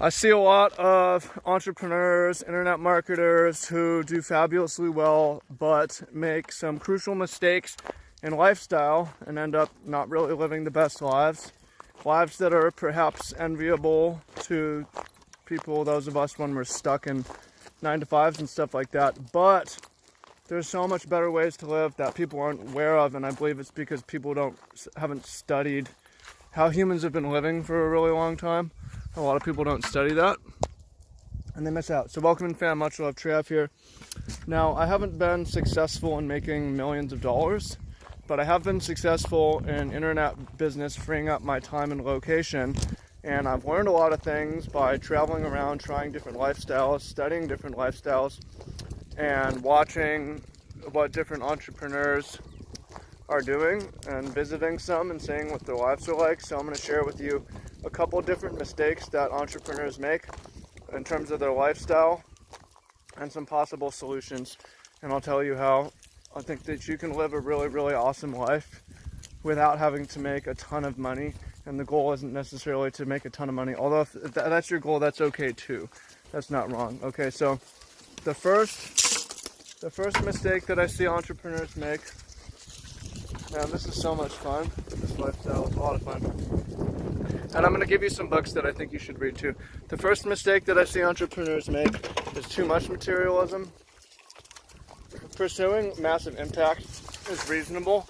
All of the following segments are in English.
I see a lot of entrepreneurs, internet marketers who do fabulously well, but make some crucial mistakes in lifestyle and end up not really living the best lives. Lives that are perhaps enviable to people, those of us when we're stuck in 9 to 5s and stuff like that. But there's so much better ways to live that people aren't aware of, and I believe it's because people haven't studied how humans have been living for a really long time. A lot of people don't study that, and they miss out. So welcome in, fam. Much love, Trav here. Now, I haven't been successful in making millions of dollars, but I have been successful in internet business, freeing up my time and location. And I've learned a lot of things by traveling around, trying different lifestyles, studying different lifestyles, and watching what different entrepreneurs are doing and visiting some and seeing what their lives are like. So I'm going to share with you a couple different mistakes that entrepreneurs make in terms of their lifestyle and some possible solutions. And I'll tell you how I think that you can live a really, really awesome life without having to make a ton of money. And the goal isn't necessarily to make a ton of money, although if that's your goal, that's okay too. That's not wrong. Okay, so the first mistake that I see entrepreneurs make, man, this is so much fun. This lifestyle is a lot of fun. And I'm going to give you some books that I think you should read too. The first mistake that I see entrepreneurs make is too much materialism. Pursuing massive impact is reasonable,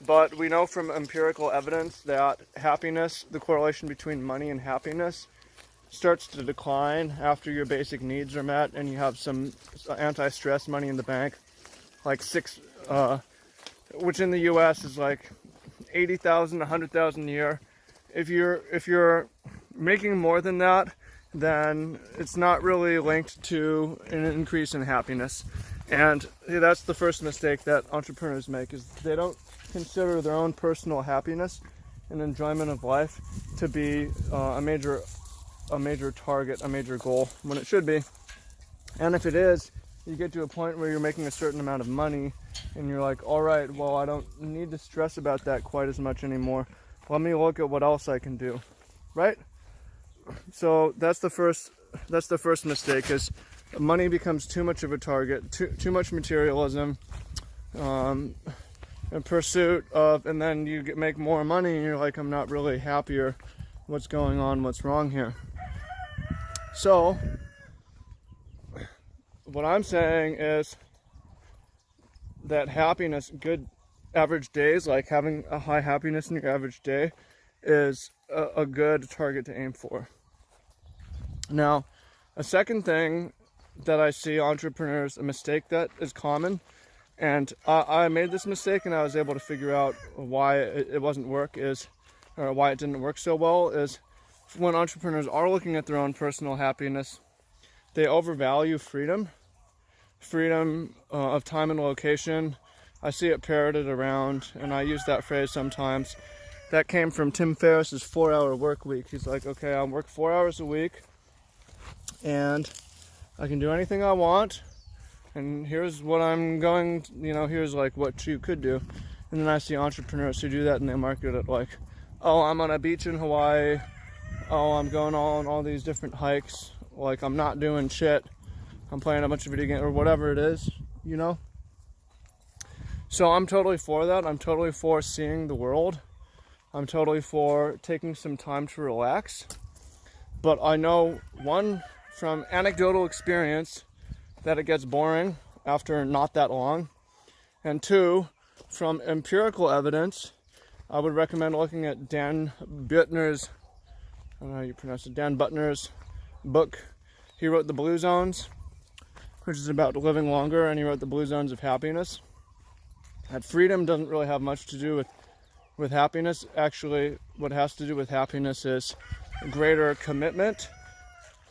but we know from empirical evidence that happiness, the correlation between money and happiness, starts to decline after your basic needs are met and you have some anti-stress money in the bank, like which in the U.S. is like $80,000, $100,000 a year. If you're making more than that, then it's not really linked to an increase in happiness. And that's the first mistake that entrepreneurs make, is they don't consider their own personal happiness and enjoyment of life to be a major target, a major goal, when it should be. And if it is, you get to a point where you're making a certain amount of money and you're like, all right, well, I don't need to stress about that quite as much anymore. Let me look at what else I can do, right? So that's the first mistake, is money becomes too much of a target, too much materialism, in pursuit of, and then you make more money and you're like, I'm not really happier. What's going on? What's wrong here? So what I'm saying is that happiness, good average days, like having a high happiness in your average day, is a good target to aim for. Now, a second thing that I see entrepreneurs, a mistake that is common, and I made this mistake and I was able to figure out why it wasn't or why it didn't work so well, is when entrepreneurs are looking at their own personal happiness, they overvalue freedom of time and location. I see it parroted around, and I use that phrase sometimes. That came from Tim Ferriss's 4-hour work week. He's like, okay, I'll work 4 hours a week, and I can do anything I want, and here's what I'm going, here's like what you could do. And then I see entrepreneurs who do that, and they market it like, oh, I'm on a beach in Hawaii, oh, I'm going on all these different hikes, like I'm not doing shit, I'm playing a bunch of video games, or whatever it is, So I'm totally for that. I'm totally for seeing the world. I'm totally for taking some time to relax. But I know, one, from anecdotal experience, that it gets boring after not that long. And two, from empirical evidence, I would recommend looking at Dan Buettner's, I don't know how you pronounce it, Dan Buettner's book. He wrote The Blue Zones, which is about living longer, and he wrote The Blue Zones of Happiness. That freedom doesn't really have much to do with happiness. Actually, what has to do with happiness is greater commitment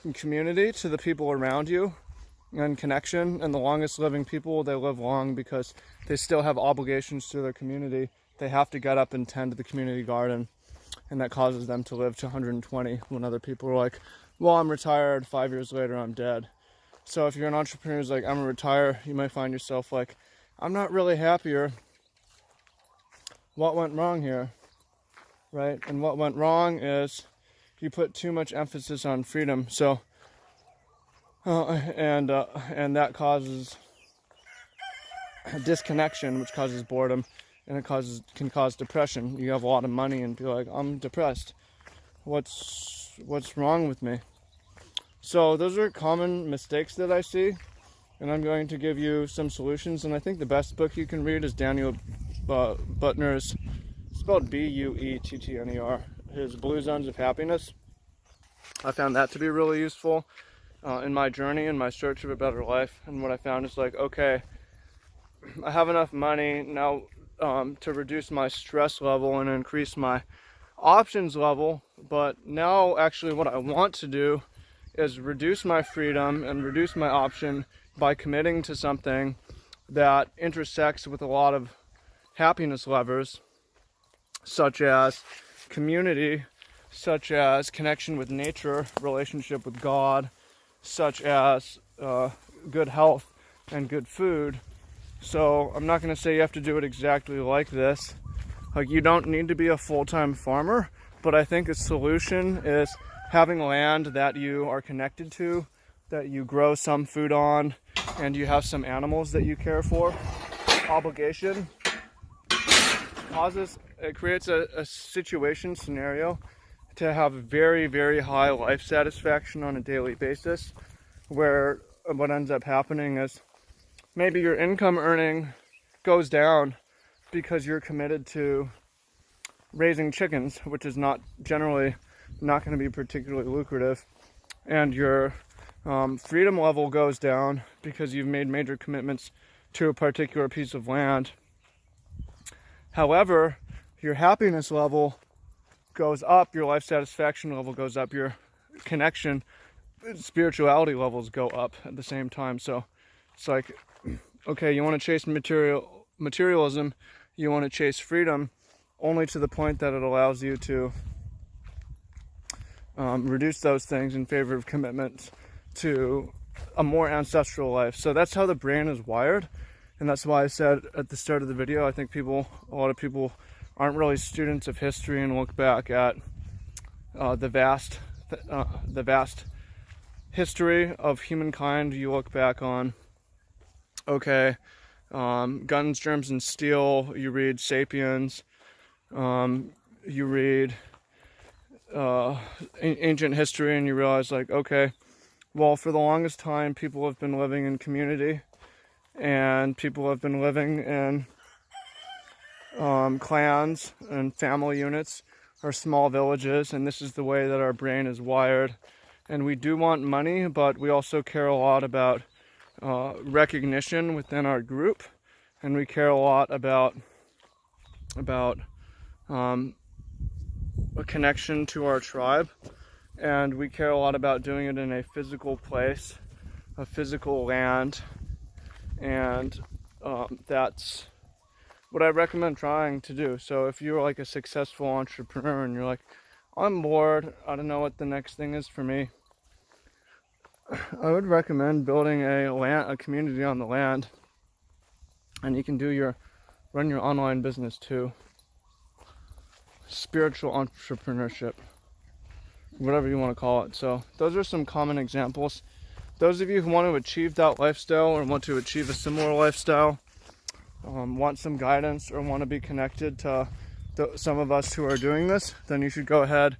and community to the people around you, and connection. And the longest living people, they live long because they still have obligations to their community. They have to get up and tend to the community garden, and that causes them to live to 120 when other people are like, well, I'm retired, 5 years later I'm dead. So if you're an entrepreneur who's like, I'm gonna retire, you might find yourself like, I'm not really happier. What went wrong here, right? And what went wrong is you put too much emphasis on freedom. So, and that causes disconnection, which causes boredom, and it can cause depression. You have a lot of money and be like, I'm depressed. What's wrong with me? So those are common mistakes that I see, and I'm going to give you some solutions. And I think the best book you can read is Daniel Buettner's, spelled Buettner, his Blue Zones of Happiness. I found that to be really useful in my journey, in my search of a better life. And what I found is like, okay, I have enough money now to reduce my stress level and increase my options level, but now actually what I want to do is reduce my freedom and reduce my option by committing to something that intersects with a lot of happiness levers, such as community, such as connection with nature, relationship with God, such as good health and good food. So I'm not going to say you have to do it exactly like this. Like, you don't need to be a full-time farmer, but I think a solution is having land that you are connected to, that you grow some food on, and you have some animals that you care for. Obligation creates a situation scenario to have very, very high life satisfaction on a daily basis, where what ends up happening is maybe your income earning goes down because you're committed to raising chickens, which is not generally not going to be particularly lucrative, and your freedom level goes down because you've made major commitments to a particular piece of land. However, your happiness level goes up, your life satisfaction level goes up, your connection, spirituality levels go up at the same time. So it's like, okay, you want to chase materialism, you want to chase freedom, only to the point that it allows you to reduce those things in favor of commitment to a more ancestral life. So that's how the brain is wired, and that's why I said at the start of the video, I think a lot of people aren't really students of history and look back at the vast history of humankind. You look back on, okay, Guns, Germs, and Steel, you read Sapiens, you read ancient history, and you realize, like, okay, well, for the longest time, people have been living in community, and people have been living in clans and family units or small villages, and this is the way that our brain is wired. And we do want money, but we also care a lot about recognition within our group, and we care a lot about a connection to our tribe, and we care a lot about doing it in a physical place, a physical land, and that's what I recommend trying to do. So if you're like a successful entrepreneur and you're like, I'm bored, I don't know what the next thing is for me, I would recommend building a community on the land, and you can run your online business too. Spiritual entrepreneurship, whatever you want to call it. So those are some common examples. Those of you who want to achieve that lifestyle or want to achieve a similar lifestyle, want some guidance or want to be connected to some of us who are doing this, then you should go ahead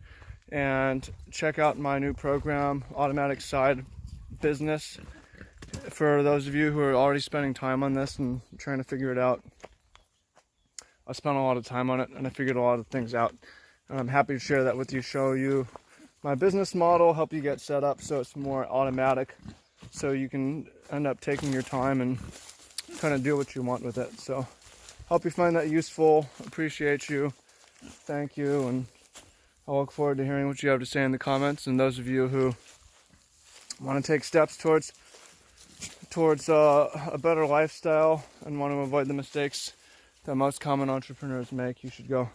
and check out my new program, Automatic Side Business. For those of you who are already spending time on this and trying to figure it out, I spent a lot of time on it and I figured a lot of things out. And I'm happy to share that with you, show you my business model, help you get set up so it's more automatic, so you can end up taking your time and kind of do what you want with it. So hope you find that useful. Appreciate you. Thank you. And I'll look forward to hearing what you have to say in the comments. And those of you who want to take steps towards a better lifestyle and want to avoid the mistakes that most common entrepreneurs make, you should go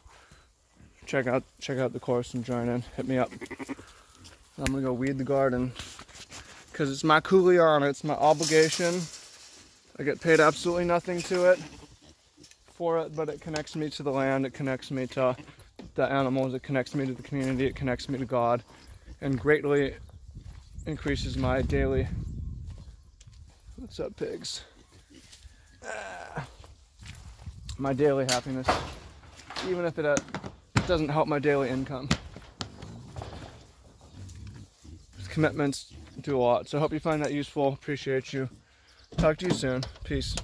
check out the course and join in. Hit me up. I'm gonna go weed the garden because it's my kuleana, it's my obligation. I get paid absolutely nothing for it, but it connects me to the land, it connects me to the animals. It connects me to the community. It connects me to God, and greatly increases my daily. What's up, pigs? My daily happiness, even if it doesn't help my daily income. Commitments do a lot. So I hope you find that useful. Appreciate you. Talk to you soon. Peace.